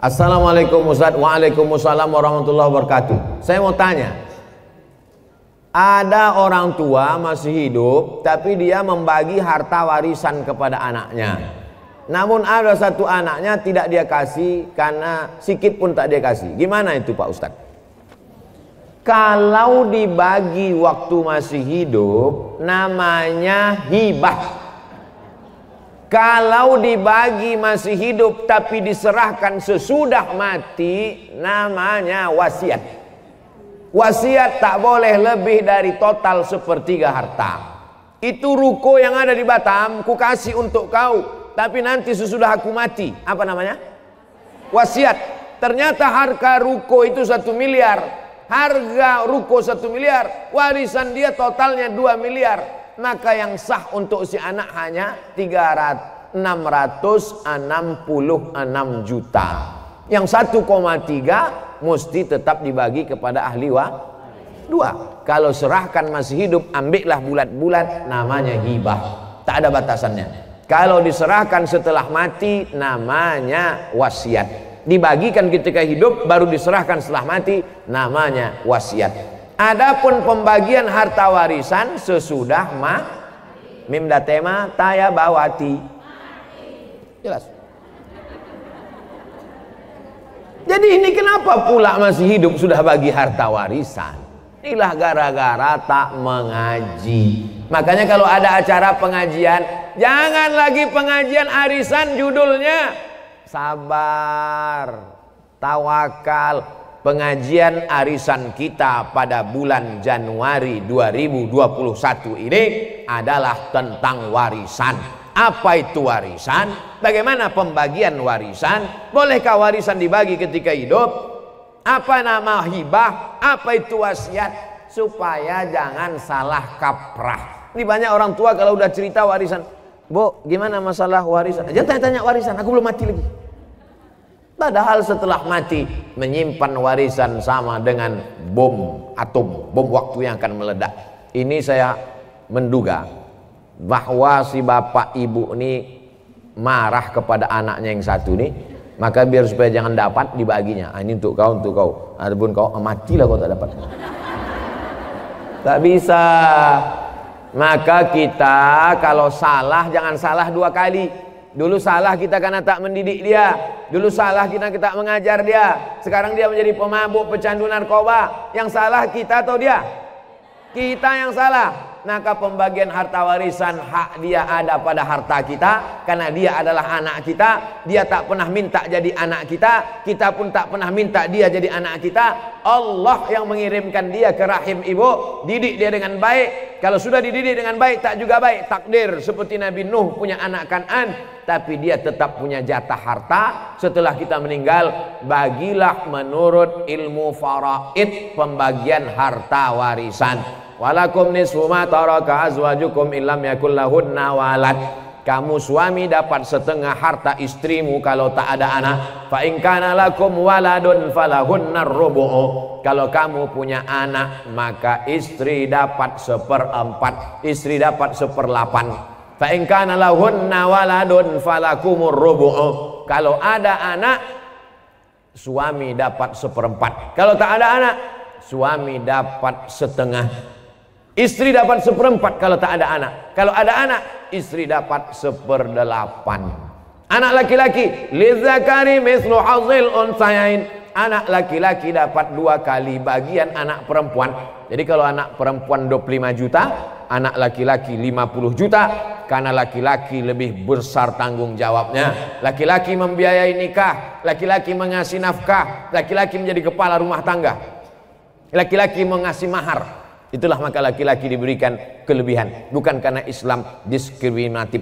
Assalamualaikum Ustaz. Waalaikumsalam warahmatullahi wabarakatuh. Saya mau tanya, ada orang tua masih hidup tapi dia membagi harta warisan kepada anaknya, namun ada satu anaknya tidak dia kasih karena sikit pun tak dia kasih. Gimana itu Pak Ustaz? Kalau dibagi waktu masih hidup namanya hibah. Kalau dibagi masih hidup tapi diserahkan sesudah mati namanya wasiat. Wasiat tak boleh lebih dari total sepertiga harta. Itu ruko yang ada di Batam, ku kasih untuk kau, tapi nanti sesudah aku mati. Apa namanya? Wasiat. Ternyata harga ruko itu 1 miliar. Harga ruko 1 miliar, warisan dia totalnya 2 miliar. Maka yang sah untuk si anak hanya 666 juta. Yang 1,3 mesti tetap dibagi kepada ahli dua. Kalau serahkan masih hidup, ambillah bulat-bulat, namanya hibah. Tak ada batasannya. Kalau diserahkan setelah mati, namanya wasiat. Dibagikan ketika hidup, baru diserahkan setelah mati, namanya wasiat. Adapun pembagian harta warisan sesudah mimda tema taya bawati. Jelas. Jadi ini kenapa pula masih hidup sudah bagi harta warisan? Inilah gara-gara tak mengaji. Makanya kalau ada acara pengajian, jangan lagi pengajian arisan judulnya. Sabar, tawakal. Pengajian arisan kita pada bulan Januari 2021 ini adalah tentang warisan. Apa itu warisan? Bagaimana pembagian warisan? Bolehkah warisan dibagi ketika hidup? Apa nama hibah? Apa itu wasiat? Supaya jangan salah kaprah. Ini banyak orang tua kalau udah cerita warisan, Bu, gimana masalah warisan? Jangan tanya-tanya warisan, aku belum mati lagi. Padahal setelah mati menyimpan warisan sama dengan bom atom, bom waktu yang akan meledak. Ini saya menduga bahwa si bapak ibu ini marah kepada anaknya yang satu nih, maka biar supaya jangan dapat dibaginya. Ini untuk kau, untuk kau. Adapun kau matilah kau tak dapat. Tak bisa. Maka kita kalau salah jangan salah 2 kali. Dulu salah kita karena tak mendidik dia. Dulu salah kita mengajar dia. Sekarang dia menjadi pemabuk, pecandu narkoba. Yang salah kita atau dia? Kita yang salah. Maka pembagian harta warisan hak dia ada pada harta kita, karena dia adalah anak kita. Dia tak pernah minta jadi anak kita, kita pun tak pernah minta dia jadi anak kita. Allah yang mengirimkan dia ke rahim ibu. Didik dia dengan baik. Kalau sudah dididik dengan baik tak juga baik. Takdir seperti Nabi Nuh punya anak Kan'an, tapi dia tetap punya jatah harta setelah kita meninggal. Bagilah menurut ilmu faraid pembagian harta warisan. Walakum nisfu ma taraka azwajukum illam yakul lahunna walad. Kamu suami dapat setengah harta istrimu kalau tak ada anak. Fa in kana lakum waladun falahunnar rubu'u. Kalau kamu punya anak maka istri dapat 1/4, istri dapat 1/8. Fa in kana lahunna waladun falakumur rubu'u. Kalau ada anak suami dapat 1/4. Kalau tak ada anak suami dapat setengah. Istri dapat 1/4 kalau tak ada anak. Kalau ada anak, istri dapat 1/8. Anak laki-laki, lidzakari mislu hadzil unsayain. Anak laki-laki dapat 2 kali bagian anak perempuan. Jadi kalau anak perempuan 25 juta, anak laki-laki 50 juta. Karena laki-laki lebih besar tanggung jawabnya. Laki-laki membiayai nikah, laki-laki mengasih nafkah, laki-laki menjadi kepala rumah tangga, laki-laki mengasih mahar. Itulah maka laki-laki diberikan kelebihan, bukan karena Islam diskriminatif.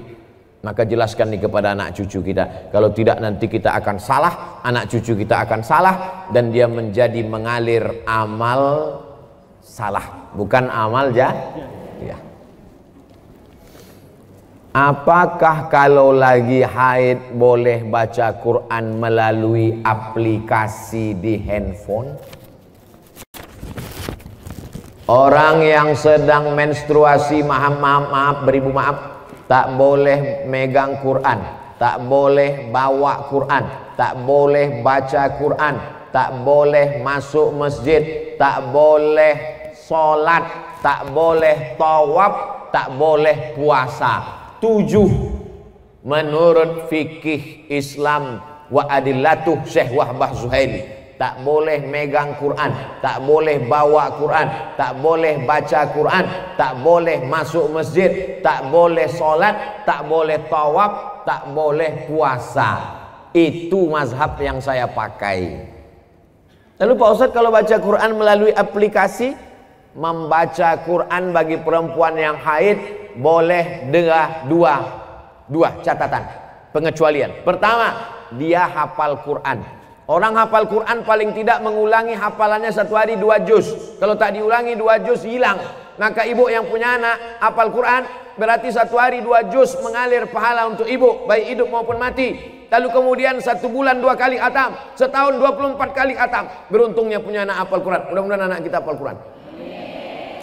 Maka jelaskan nih kepada anak cucu kita, kalau tidak nanti kita akan salah, anak cucu kita akan salah, dan dia menjadi mengalir amal salah, bukan amal ya. Apakah kalau lagi haid boleh baca Quran melalui aplikasi di handphone? Orang yang sedang menstruasi, maaf, beribu maaf, tak boleh megang Quran, tak boleh bawa Quran, tak boleh baca Quran, tak boleh masuk masjid, tak boleh sholat, tak boleh tawaf, tak boleh puasa. 7 menurut fikih Islam wa adillatuh Syekh Wahbah Zuhaili, tak boleh megang Quran, tak boleh bawa Quran, tak boleh baca Quran, tak boleh masuk masjid, tak boleh sholat, tak boleh tawaf, tak boleh puasa. Itu mazhab yang saya pakai. Lalu Pak Ustadz, kalau baca Quran melalui aplikasi, membaca Quran bagi perempuan yang haid boleh dengan dua catatan pengecualian. Pertama, dia hafal Quran. Orang hafal Quran paling tidak mengulangi hafalannya 1 hari 2 juz. Kalau tak diulangi 2 juz hilang. Maka ibu yang punya anak hafal Quran, berarti 1 hari 2 juz mengalir pahala untuk ibu, baik hidup maupun mati. Lalu kemudian 1 bulan 2 kali khatam, setahun 24 kali khatam. Beruntungnya punya anak hafal Quran. Mudah-mudahan anak kita hafal Quran.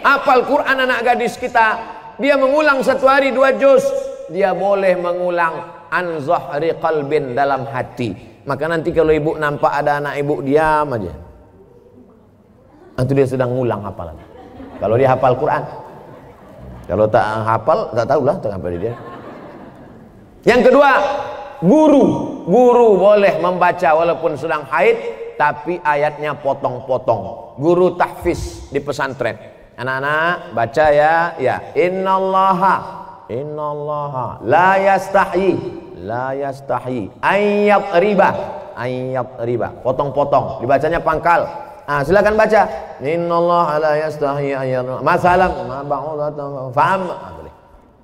Hafal Quran anak gadis kita, dia mengulang 1 hari 2 juz, dia boleh mengulang an zahri qalbin, dalam hati. Maka nanti kalau ibu nampak ada anak ibu, diam aja. Itu dia sedang ngulang hafalan. Kalau dia hafal Quran. Kalau tak hafal, tak tahulah tak apa dia. Yang kedua, guru boleh membaca walaupun sedang haid, tapi ayatnya potong-potong. Guru tahfiz di pesantren. Anak-anak baca ya, innallaha la yastahyi ayyat riba, potong-potong, dibacanya pangkal. Silakan baca innallaha la yastahyi ayyat masalam ma ba'udatan faham.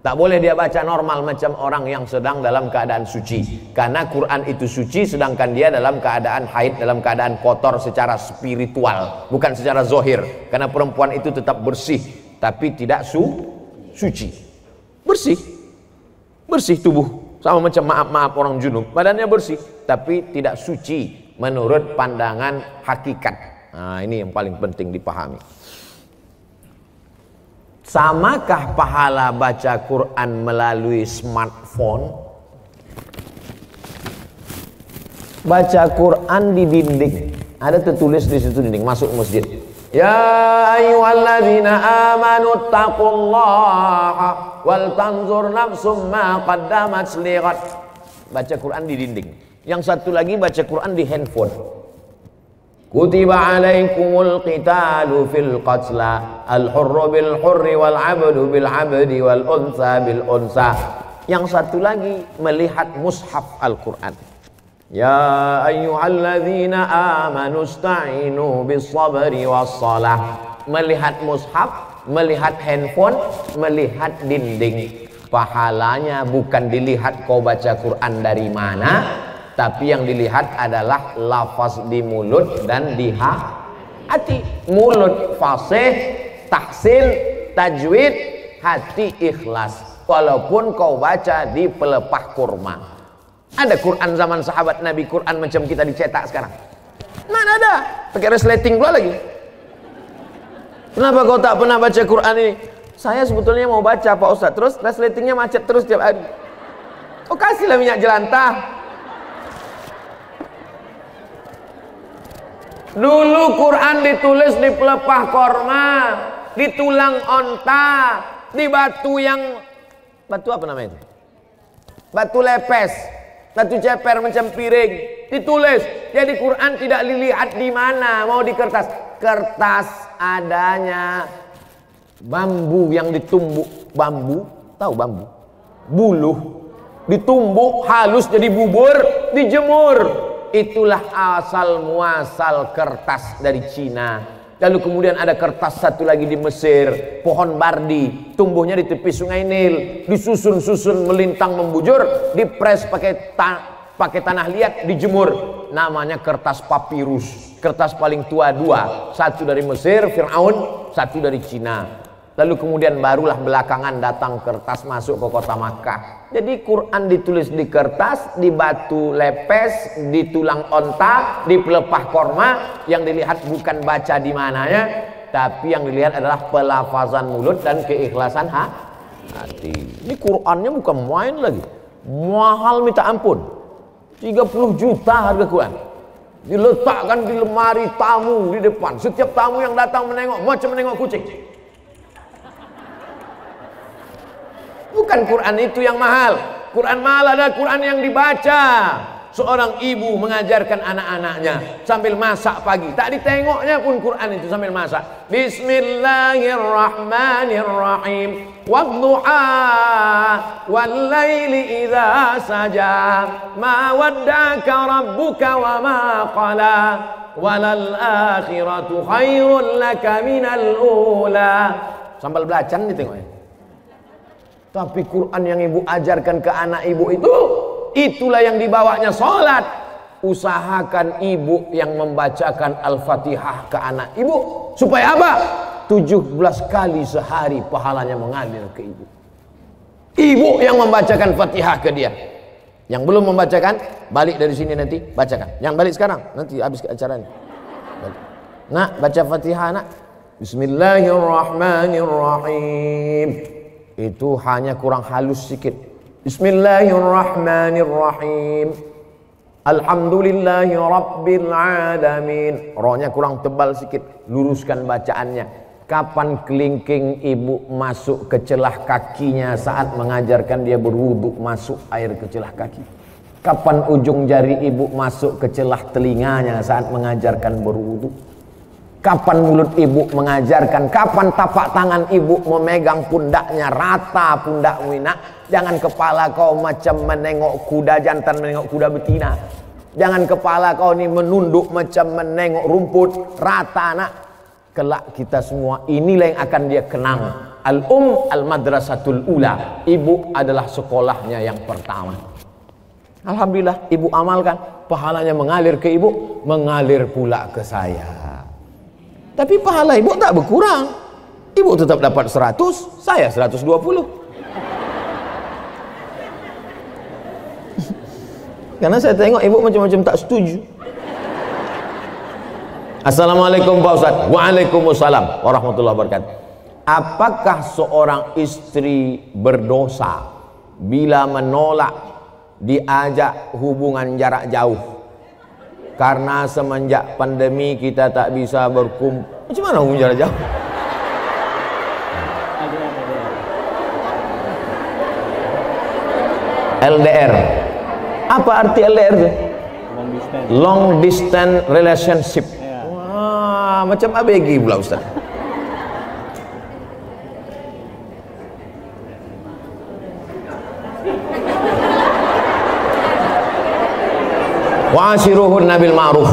Tak boleh dia baca normal macam orang yang sedang dalam keadaan suci, karena Quran itu suci sedangkan dia dalam keadaan haid, dalam keadaan kotor secara spiritual, bukan secara zohir. Karena perempuan itu tetap bersih tapi tidak suci. Bersih tubuh, sama macam maaf orang junub, badannya bersih tapi tidak suci menurut pandangan hakikat. Ini yang paling penting dipahami. Samakah pahala baca Quran melalui smartphone? Baca Quran di dinding, ada tertulis di situ dinding, masuk masjid. Ya ayyuhalladzina amanu taqullaha wal tanzur nafsum ma qaddamat lighad. Baca Quran di dinding. Yang satu lagi baca Quran di handphone. Kutiba alaikumul qitalu fil qatla al-hurru bil hurri wal 'abdu bil 'abdi wal unsa bil unsa. Yang satu lagi melihat mushaf Al-Qur'an. Ya ayyuhalladzina amanu ista'inu bis sabri was shalah. Melihat mushaf, melihat handphone, melihat dinding. Pahalanya bukan dilihat kau baca Quran dari mana, tapi yang dilihat adalah lafaz di mulut dan di hati. Mulut fasih, tahsin, tajwid, hati ikhlas. Walaupun kau baca di pelepah kurma. Ada Quran zaman sahabat Nabi, Quran macam kita dicetak sekarang? Mana ada? Pakai resleting pula lagi. Kenapa kau tak pernah baca Quran ini? Saya sebetulnya mau baca Pak Ustadz, terus resletingnya macet terus tiap hari. Oh, kasihlah minyak jelantah. Dulu Quran ditulis di pelepah korma, di tulang onta, di batu apa namanya itu? Batu lepes, batu ceper macam piring, ditulis. Jadi Quran tidak dilihat di mana, mau di kertas. Kertas adanya bambu yang ditumbuk, bambu, tahu bambu? Buluh, ditumbuk halus jadi bubur, dijemur. Itulah asal muasal kertas dari Cina. Lalu kemudian ada kertas satu lagi di Mesir, pohon bardi, tumbuhnya di tepi sungai Nil, disusun-susun melintang membujur, dipres pakai tanah liat, dijemur. Namanya kertas papirus. Kertas paling tua 2, satu dari Mesir, Fir'aun, satu dari Cina. Lalu kemudian barulah belakangan datang kertas masuk ke kota Makkah. Jadi Quran ditulis di kertas, di batu lepes, di tulang onta, di pelepah korma. Yang dilihat bukan baca di mananya, tapi yang dilihat adalah pelafazan mulut dan keikhlasan hati. Ini Qurannya bukan main lagi, mahal minta ampun. 30 juta harga Quran. Diletakkan di lemari tamu di depan. Setiap tamu yang datang menengok macam menengok kucing. Bukan Quran itu yang mahal. Quran mahal adalah Quran yang dibaca. Seorang ibu mengajarkan anak-anaknya sambil masak pagi. Tak ditengoknya pun Quran itu sambil masak. Bismillahirrahmanirrahim. Wadduha wallaili idza saja. Ma wadda'aka rabbuka wa ma qala. Walal akhiratu khairul laka minal ula. Sambil belacan ditengoknya. Tapi Quran yang ibu ajarkan ke anak ibu itu, itulah yang dibawanya sholat. Usahakan ibu yang membacakan Al-Fatihah ke anak ibu. Supaya apa? 17 kali sehari pahalanya mengalir ke ibu. Ibu yang membacakan Fatihah ke dia. Yang belum membacakan, balik dari sini nanti, bacakan. Yang balik sekarang, nanti habis acaranya. Nak, baca Fatihah nak. Bismillahirrahmanirrahim. Itu hanya kurang halus sedikit. Bismillahirrahmanirrahim. Alhamdulillahi rabbil alamin. Rohnya kurang tebal sedikit. Luruskan bacaannya. Kapan kelingking ibu masuk ke celah kakinya saat mengajarkan dia berwudu, masuk air ke celah kaki? Kapan ujung jari ibu masuk ke celah telinganya saat mengajarkan berwudu? Kapan mulut ibu mengajarkan? Kapan tapak tangan ibu memegang pundaknya? Rata pundakmu nak. Jangan kepala kau macam menengok kuda jantan menengok kuda betina. Jangan kepala kau ni menunduk macam menengok rumput. Rata nak. Kelak kita semua inilah yang akan dia kenang. Al-madrasatul ula. Ibu adalah sekolahnya yang pertama. Alhamdulillah ibu amalkan. Pahalanya mengalir ke ibu, mengalir pula ke saya. Tapi pahala ibu tak berkurang. Ibu tetap dapat 100, saya 120. Karena saya tengok ibu macam-macam tak setuju. Assalamualaikum Pak Ustaz. Waalaikumsalam warahmatullahi wabarakatuh. Apakah seorang istri berdosa bila menolak diajak hubungan jarak jauh? Karena semenjak pandemi kita tak bisa berkumpul. Macam mana hubungan jarak jauh? LDR. Apa arti LDR itu? Long distance relationship. Wah, macam ABG pula Ustaz. Wa'ashiruhun nabil ma'ruf.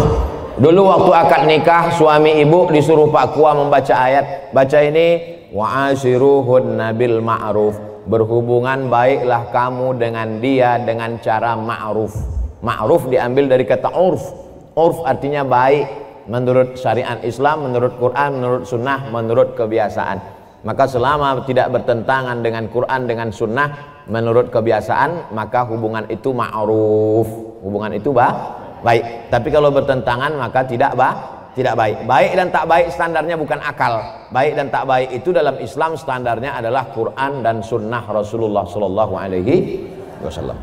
Dulu waktu akad nikah, suami ibu disuruh Pak Kua membaca ayat. Baca ini, wa'ashiruhun nabil ma'ruf. Berhubungan baiklah kamu dengan dia dengan cara ma'ruf. Ma'ruf diambil dari kata urf. Urf artinya baik menurut syariat Islam, menurut Quran, menurut sunnah, menurut kebiasaan. Maka selama tidak bertentangan dengan Quran, dengan sunnah, menurut kebiasaan, maka hubungan itu ma'ruf. Hubungan itu baik. Tapi kalau bertentangan maka tidak baik. Baik dan tak baik standarnya bukan akal. Baik dan tak baik itu dalam Islam standarnya adalah Quran dan sunnah Rasulullah Sallallahu Alaihi Wasallam.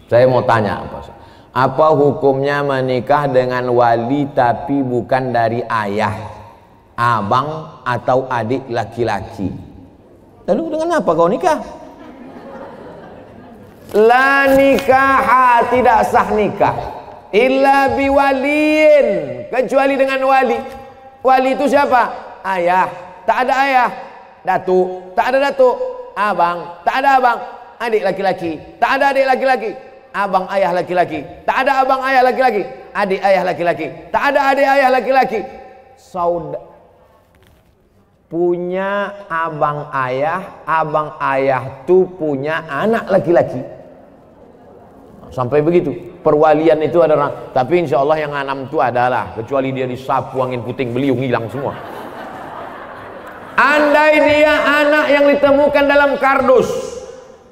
Saya mau tanya apa hukumnya menikah dengan wali tapi bukan dari ayah, abang atau adik laki-laki? Lalu dengan apa kau nikah? La nikaha, tidak sah nikah illa biwaliin, kecuali dengan wali. Wali itu siapa? Ayah, tak ada ayah. Datuk, tak ada datuk. Abang, tak ada abang. Adik laki-laki, tak ada adik laki-laki. Abang ayah laki-laki, tak ada abang ayah laki-laki. Adik ayah laki-laki, tak ada adik ayah laki-laki. Saudara punya abang ayah tu punya anak laki-laki. Sampai begitu. Perwalian itu ada orang. Tapi insya Allah yang 6 itu adalah, kecuali dia disapu angin puting beliung hilang semua. Andai dia anak yang ditemukan dalam kardus,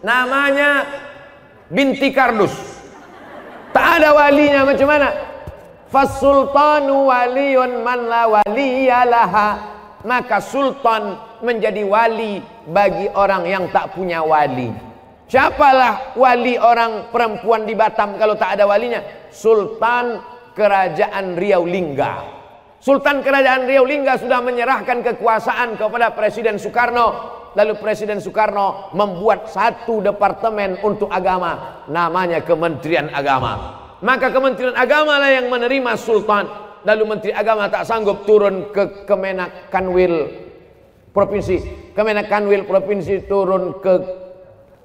namanya binti kardus, tak ada walinya, macam mana? Fasultanu waliyun man la waliyalaha. Maka sultan menjadi wali bagi orang yang tak punya wali. Siapalah wali orang perempuan di Batam kalau tak ada walinya? Sultan Kerajaan Riau Lingga. Sultan Kerajaan Riau Lingga sudah menyerahkan kekuasaan kepada Presiden Soekarno. Lalu Presiden Soekarno membuat satu departemen untuk agama, namanya Kementerian Agama. Maka Kementerian Agama lah yang menerima Sultan. Lalu Menteri Agama tak sanggup turun ke Kemenak Kanwil Provinsi, Kemenak Kanwil Provinsi turun ke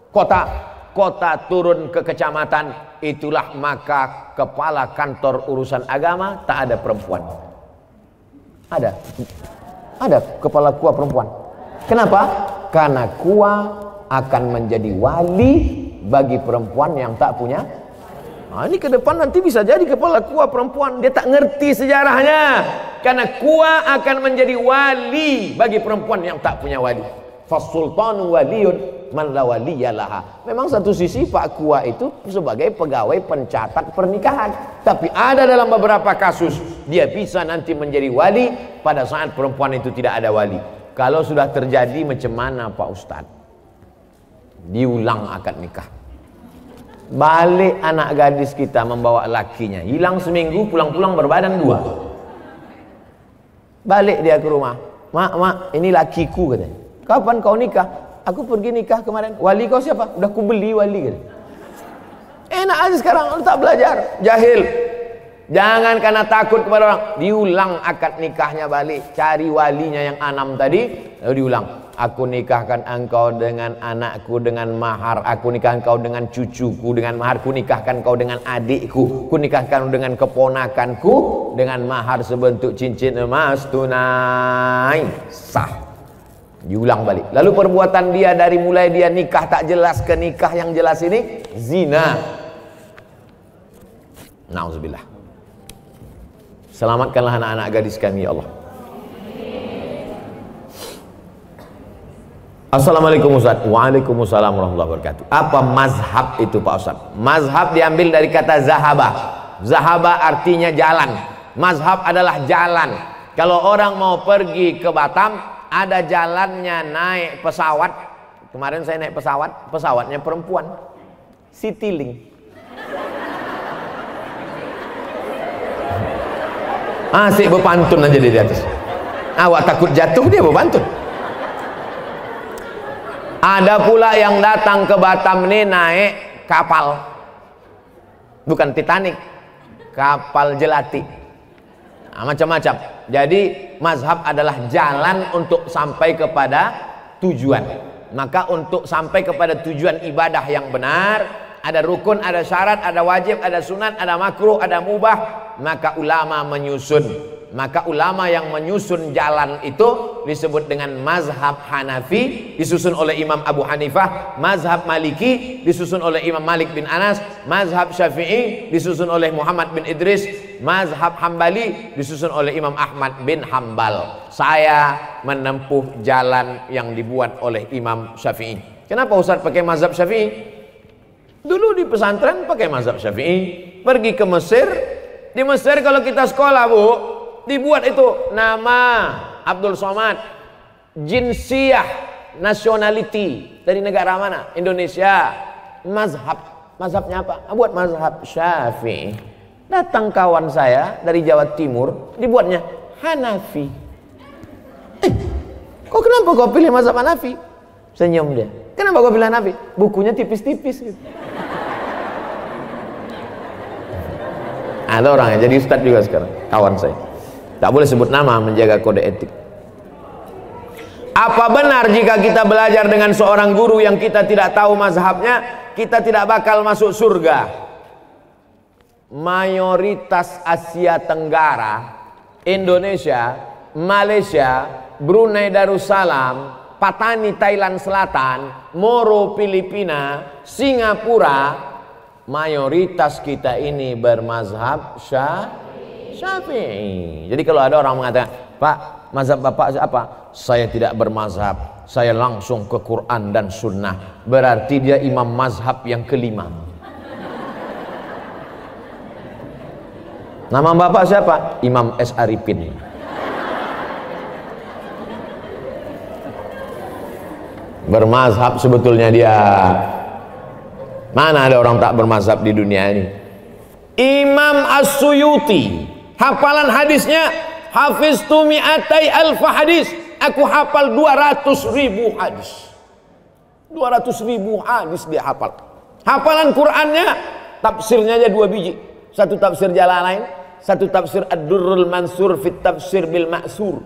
kota, kota turun ke kecamatan. Itulah maka kepala kantor urusan agama tak ada perempuan. Ada kepala KUA perempuan. Kenapa? Karena KUA akan menjadi wali bagi perempuan yang tak punya. Nah, ini ke depan nanti bisa jadi kepala KUA perempuan. Dia tak ngerti sejarahnya. Karena KUA akan menjadi wali bagi perempuan yang tak punya wali. Fasultanu waliyun man la waliyalaha. Memang satu sisi Pak KUA itu sebagai pegawai pencatat pernikahan, tapi ada dalam beberapa kasus dia bisa nanti menjadi wali pada saat perempuan itu tidak ada wali. Kalau sudah terjadi macam mana Pak Ustadz? Diulang akad nikah. Balik anak gadis kita membawa lakinya, hilang seminggu, pulang-pulang berbadan 2. Balik dia ke rumah, mak ini lakiku katanya. Kapan kau nikah? Aku pergi nikah kemarin. Wali kau siapa? Udah ku beli wali katanya. Enak aja sekarang, lu tak belajar, jahil. Jangan karena takut kepada orang, diulang akad nikahnya balik, cari walinya yang 6 tadi, lalu diulang. Aku nikahkan engkau dengan anakku dengan mahar, aku nikahkan kau dengan cucuku dengan mahar, ku nikahkan kau dengan adikku, ku nikahkan dengan keponakanku dengan mahar sebentuk cincin emas tunai. Sah. Diulang balik. Lalu perbuatan dia dari mulai dia nikah tak jelas ke nikah yang jelas ini zina. Nauzubillah. Selamatkanlah anak-anak gadis kami ya Allah. Assalamualaikum Ustaz. Waalaikumsalam warahmatullahi wabarakatuh. Apa mazhab itu Pak Ustaz? Mazhab diambil dari kata zahabah. Zahabah artinya jalan. Mazhab adalah jalan. Kalau orang mau pergi ke Batam, ada jalannya naik pesawat. Kemarin saya naik pesawat, pesawatnya perempuan, Citylink. Asik berpantun aja di atas. Awak takut jatuh, dia berpantun. Ada pula yang datang ke Batam nih naik kapal, bukan Titanic, kapal jelati. Nah, macam-macam. Jadi mazhab adalah jalan untuk sampai kepada tujuan. Maka untuk sampai kepada tujuan ibadah yang benar, ada rukun, ada syarat, ada wajib, ada sunat, ada makruh, ada mubah. Maka ulama menyusun. Maka ulama yang menyusun jalan itu disebut dengan mazhab Hanafi, disusun oleh Imam Abu Hanifah. Mazhab Maliki disusun oleh Imam Malik bin Anas. Mazhab Syafi'i disusun oleh Muhammad bin Idris. Mazhab Hambali disusun oleh Imam Ahmad bin Hambal. Saya menempuh jalan yang dibuat oleh Imam Syafi'i. Kenapa Ustaz pakai mazhab Syafi'i? Dulu di pesantren pakai mazhab Syafi'i. Pergi ke Mesir, di Mesir kalau kita sekolah Bu, dibuat itu nama Abdul Somad, jinsiyah, nationality, dari negara mana? Indonesia. Mazhabnya apa? Buat mazhab Syafi'i. Datang kawan saya dari Jawa Timur, dibuatnya Hanafi. Kok kenapa kau pilih mazhab Hanafi? Senyum dia. Kenapa kau pilih Hanafi? Bukunya tipis-tipis gitu. Ada orang yang jadi ustadz juga sekarang, kawan saya. Tak boleh sebut nama, menjaga kode etik. Apa benar jika kita belajar dengan seorang guru yang kita tidak tahu mazhabnya, kita tidak bakal masuk surga? Mayoritas Asia Tenggara, Indonesia, Malaysia, Brunei Darussalam, Patani Thailand Selatan, Moro Filipina, Singapura, mayoritas kita ini bermazhab Syafi'i. Jadi kalau ada orang mengatakan, Pak, Mazhab bapak apa? Saya tidak bermazhab, saya langsung ke Quran dan Sunnah. Berarti dia imam mazhab yang kelima. Nama bapak siapa? Imam S. Arifin. Bermazhab sebetulnya dia. Mana ada orang tak bermazhab di dunia ini? Imam As-Suyuti, hafalan hadisnya, hafiztu mi'atai alfa hadis. Aku hafal 200.000 hadis. 200.000 hadis dia hafal. Hafalan Qur'annya, tafsirnya aja 2 biji. Satu tafsir Jalalain, satu tafsir Ad-Durrul Mansur fit tafsir bil Ma'sur.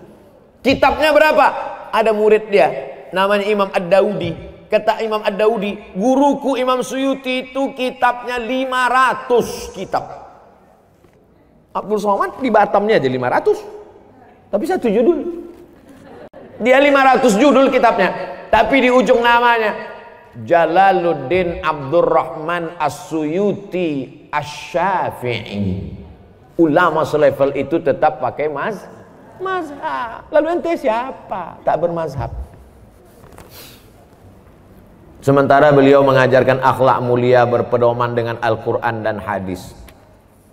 Kitabnya berapa? Ada murid dia, namanya Imam Ad-Daudi. Kata Imam Ad-Daudi, guruku Imam Suyuti itu kitabnya 500 kitab. Abdul Somad di Batamnya aja 500. Tapi satu judul. Dia 500 judul kitabnya. Tapi di ujung namanya Jalaluddin Abdurrahman As-Suyuti Asy-Syafi'i. Ulama selevel itu tetap pakai mazhab. Lalu ente siapa? Tak bermazhab. Sementara beliau mengajarkan akhlak mulia berpedoman dengan Al-Quran dan hadis.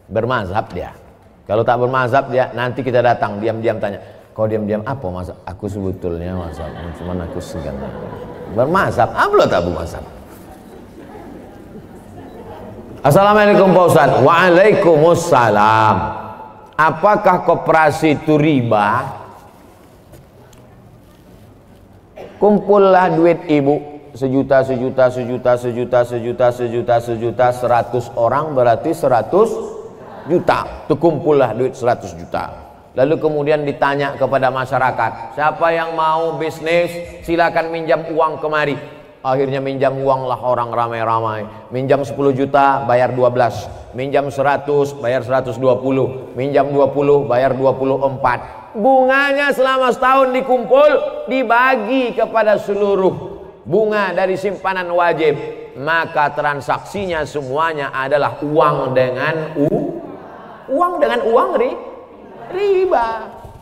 Bermazhab dia. Kalau tak bermazhab dia, nanti kita datang diam-diam tanya, kau diam-diam apa mazhab? Aku sebetulnya mazhab, cuman aku segan. Bermazhab, apa tak bermazhab? Assalamualaikum Pak Ustaz. Waalaikumsalam. Apakah koperasi itu riba? Kumpullah duit ibu, sejuta, 100 orang berarti 100 juta. Terkumpullah duit 100 juta. Lalu kemudian ditanya kepada masyarakat, siapa yang mau bisnis silakan minjam uang kemari. Akhirnya minjam uang lah orang ramai-ramai. Minjam 10 juta bayar 12, minjam 100 bayar 120, minjam 20 bayar 24. Bunganya selama setahun dikumpul dibagi kepada seluruh bunga dari simpanan wajib, maka transaksinya semuanya adalah uang dengan uang riba.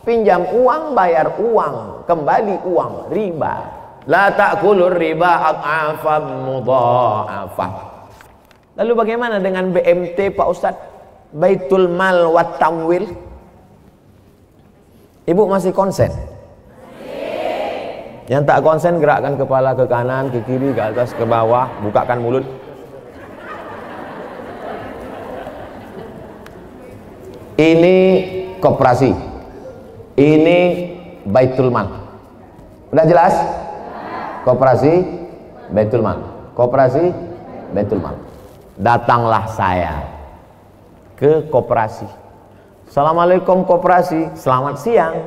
Pinjam uang bayar uang, kembali uang, riba. La ta'kulur riba ad'afan mudha'afah. Lalu bagaimana dengan BMT Pak Ustadz? Baitul Mal wat Tamwil. Ibu masih konsen? Yang tak konsen gerakkan kepala ke kanan, ke kiri, ke atas, ke bawah, bukakan mulut. Ini koperasi. Ini Baitul Mal. Udah jelas? Koperasi Baitul Mal. Koperasi Baitul Mal. Datanglah saya ke koperasi. Assalamualaikum koperasi. Selamat siang.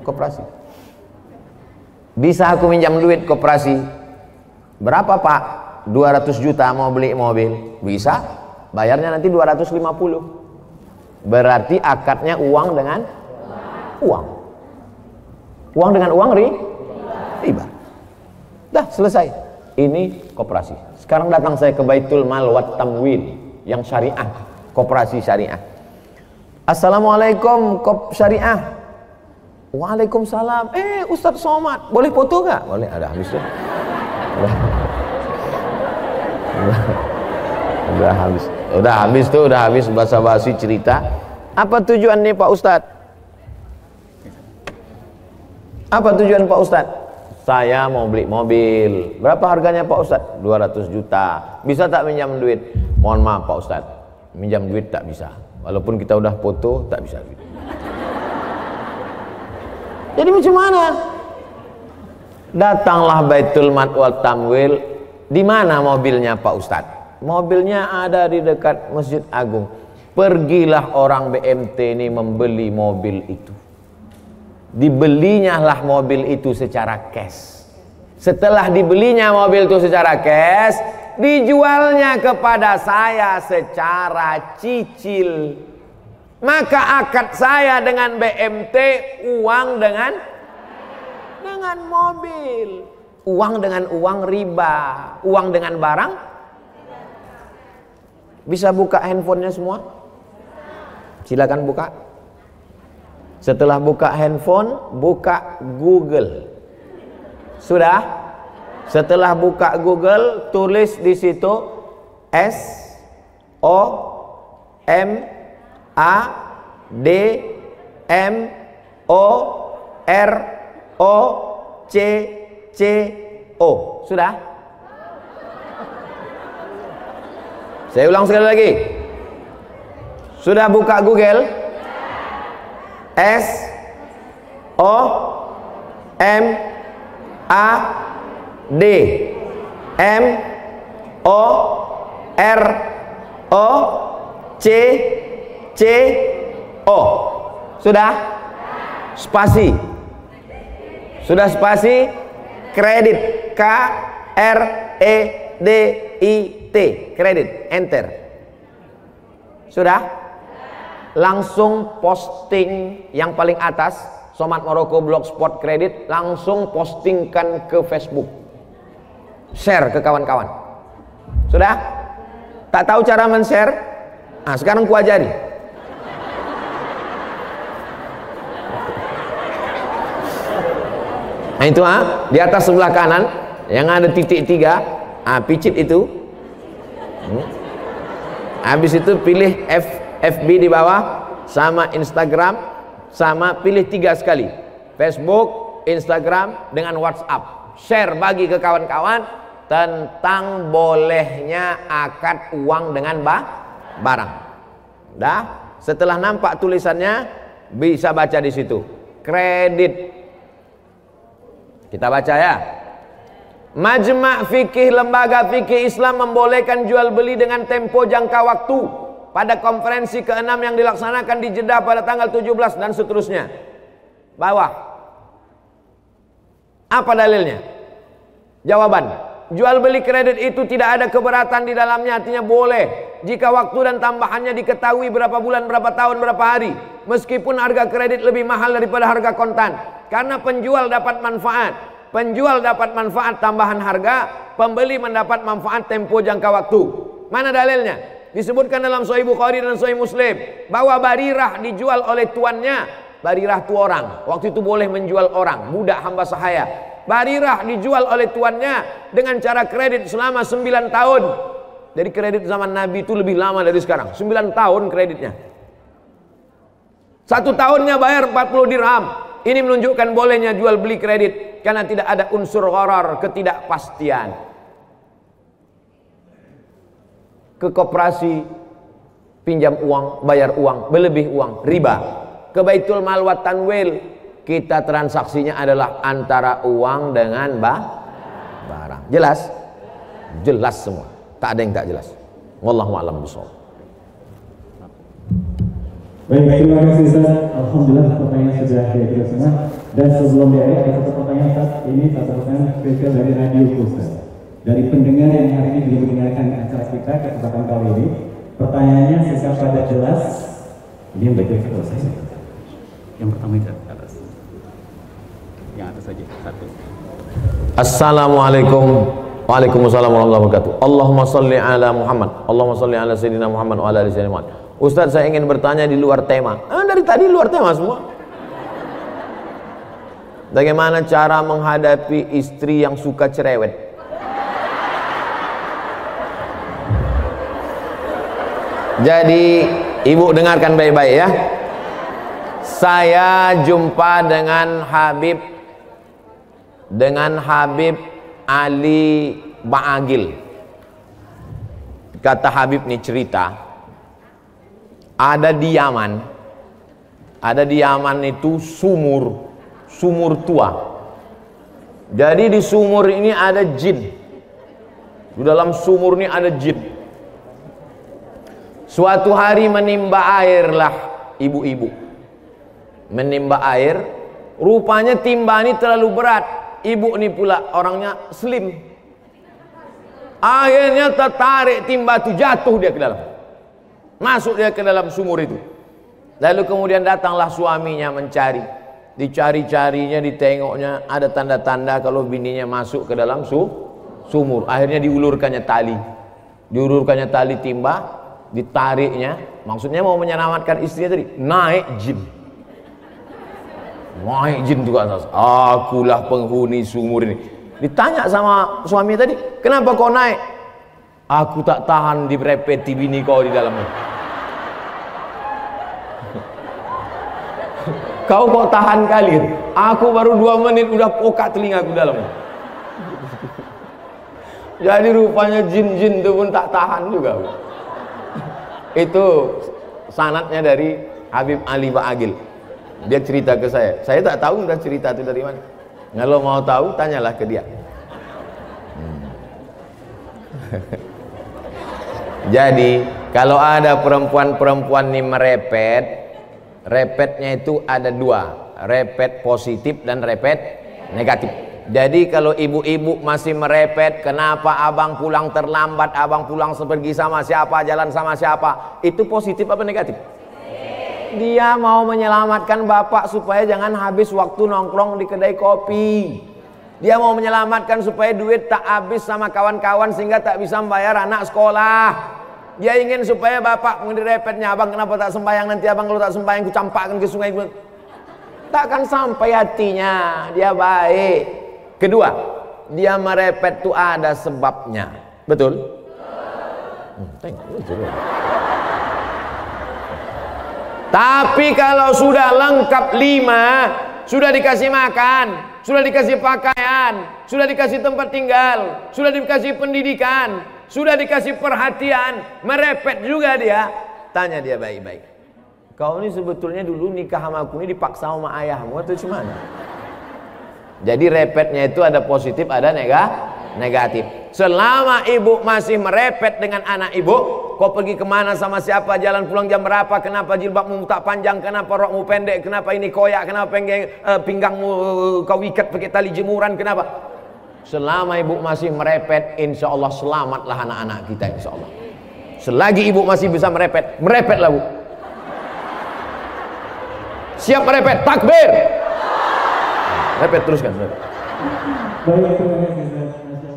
Koperasi. Bisa aku minjam duit koperasi? Berapa Pak? 200 juta mau beli mobil. Bisa? Bayarnya nanti 250. Berarti akadnya uang dengan uang. Uang dengan uang riba. Dah selesai. Ini koperasi. Sekarang datang saya ke Baitul Mal wat Tamwil yang syariah, koperasi syariah. Assalamualaikum kop syariah. Waalaikumsalam. Ustadz Somad, boleh foto gak? Boleh, ada habis tuh. Udah habis basa-basi cerita. Apa tujuan nih Pak Ustadz? Apa tujuan Pak Ustadz? Saya mau beli mobil. Berapa harganya Pak Ustadz? 200 juta. Bisa tak minjam duit? Mohon maaf Pak Ustadz, minjam duit tak bisa. Walaupun kita udah foto, tak bisa duit. Jadi macam mana? Datanglah Baitul Mal wal Tamwil. Di mana mobilnya Pak Ustadz? Mobilnya ada di dekat Masjid Agung. Pergilah orang BMT ini membeli mobil itu. Dibelinya lah mobil itu secara cash. Setelah dibelinya mobil itu secara cash, dijualnya kepada saya secara cicil. Maka akad saya dengan BMT uang dengan mobil, uang dengan uang riba, uang dengan barang. Bisa buka handphonenya semua? Silakan buka. Setelah buka handphone, buka Google. Sudah? Setelah buka Google, tulis di situ SOMADMOROCCO. Sudah? Saya ulang sekali lagi. Sudah buka Google? SOMADMOROCCO. Sudah? Spasi. Sudah spasi? Kredit. KREDIT. Kredit. Enter. Sudah? Langsung posting yang paling atas, Somad Maroko Blogspot Kredit, langsung postingkan ke Facebook. Share ke kawan-kawan. Sudah? Tak tahu cara men-share? Nah, sekarang ku ajari. Nah itu di atas sebelah kanan yang ada titik 3, picit itu. Habis itu pilih FB di bawah, sama Instagram, sama pilih 3 sekali, Facebook, Instagram, dengan WhatsApp. Share, bagi ke kawan-kawan tentang bolehnya akad uang dengan barang. Dah, setelah nampak tulisannya, bisa baca di situ. Kredit. Kita baca ya. Majma' fikih, lembaga fikih Islam membolehkan jual beli dengan tempo jangka waktu pada konferensi ke-6 yang dilaksanakan di Jeddah pada tanggal 17 dan seterusnya. Bawah. Apa dalilnya? Jawaban, jual beli kredit itu tidak ada keberatan di dalamnya, artinya boleh jika waktu dan tambahannya diketahui berapa bulan, berapa tahun, berapa hari, meskipun harga kredit lebih mahal daripada harga kontan, karena penjual dapat manfaat. Penjual dapat manfaat tambahan harga, pembeli mendapat manfaat tempo jangka waktu. Mana dalilnya? Disebutkan dalam Sahih Bukhari dan Sahih Muslim bahwa Barirah dijual oleh tuannya. Barirah itu orang, waktu itu boleh menjual orang, budak hamba sahaya. Barirah dijual oleh tuannya dengan cara kredit selama 9 tahun. Jadi kredit zaman Nabi itu lebih lama dari sekarang. 9 tahun kreditnya. 1 tahunnya bayar 40 dirham. Ini menunjukkan bolehnya jual beli kredit karena tidak ada unsur gharar, ketidakpastian. Ke koperasi pinjam uang, bayar uang, berlebih uang, riba. Ke Baitul Mal wa Tanwil, kita transaksinya adalah antara uang dengan barang. Jelas? Jelas semua. Tak ada yang tak jelas. Wallahu a'lam bishawab. Baik, terima kasih Ustaz. Alhamdulillah pertanyaan sudah diakhiri semua. Dan sebelum diakhiri ada satu pertanyaan Ustaz. Ini satu pertanyaan spesial dari Radio Ustaz. Dari pendengar yang hari ini belum mendengarkan acara kita kesempatan kali ini. Pertanyaannya singkat padat jelas. Ini yang baik kalau saya. Yang pertama itu atas. Yang atas saja satu. Assalamualaikum. Waalaikumsalam warahmatullahi wabarakatuh. Allahumma salli ala Muhammad. Allahumma salli ala Sayyidina Muhammad wa ala ali Sayyidina Muhammad. Ustaz, saya ingin bertanya di luar tema. Dari tadi luar tema semua. Bagaimana cara menghadapi istri yang suka cerewet? Jadi ibu dengarkan baik-baik ya. Saya jumpa dengan Habib Ali Ba'agil. Kata Habib nih cerita, ada di Yaman itu sumur tua. Jadi di sumur ini ada jin. Di dalam sumur ini ada jin. Suatu hari menimba airlah ibu-ibu. Menimba air, rupanya timba ini terlalu berat. Ibu ini pula orangnya slim. Akhirnya tertarik timba itu, jatuh dia ke dalam. Masuk dia ke dalam sumur itu. Lalu kemudian datanglah suaminya mencari. Dicari-carinya, ditengoknya, ada tanda-tanda kalau bininya masuk ke dalam sumur. Akhirnya diulurkannya tali. Diulurkannya tali timba, ditariknya. Maksudnya mau menyelamatkan istrinya tadi. Naik jin. naik jin itu ke atas. Akulah penghuni sumur ini. Ditanya sama suami tadi, kenapa kau naik? Aku tak tahan direpeti bini kau di dalamnya. Kau kok tahan kali? Aku baru 2 menit udah pokak telingaku dalamnya. Jadi rupanya jin-jin itu pun tak tahan juga. Itu sanadnya dari Habib Ali Ba'agil. Dia cerita ke saya tak tahu udah cerita itu dari mana. Kalau mau tahu tanyalah ke dia. Jadi kalau ada perempuan-perempuan ini merepet, repetnya itu ada 2, repet positif dan repet negatif. Jadi kalau ibu-ibu masih merepet, kenapa abang pulang terlambat, abang pulang pergi sama siapa, jalan sama siapa, itu positif apa negatif? Dia mau menyelamatkan bapak supaya jangan habis waktu nongkrong di kedai kopi. Dia mau menyelamatkan supaya duit tak habis sama kawan-kawan sehingga tak bisa membayar anak sekolah. Dia ingin supaya bapak mendirepetnya, abang kenapa tak sembahyang, nanti abang kalau tak sembahyang ku campakkan ke sungai. Takkan sampai hatinya. Dia baik. Kedua, dia merepet itu ada sebabnya. Betul? Tapi kalau sudah lengkap 5, sudah dikasih makan, sudah dikasih pakaian, sudah dikasih tempat tinggal, sudah dikasih pendidikan, sudah dikasih perhatian, merepet juga dia. Tanya dia baik-baik, kau ini sebetulnya dulu nikah sama aku ini dipaksa sama ayahmu atau gimana? Jadi repetnya itu ada positif, ada negatif. Selama ibu masih merepet dengan anak ibu, kau pergi kemana sama siapa, jalan pulang jam berapa, kenapa jilbabmu tak panjang, kenapa rokmu pendek, kenapa ini koyak, kenapa pinggangmu kau ikat pakai tali jemuran, kenapa? Selama ibu masih merepet, insya Allah selamatlah anak-anak kita, insya Allah. Selagi ibu masih bisa merepet, merepetlah bu. Siap merepet, takbir. Repet teruskan. Baik, terima kasih.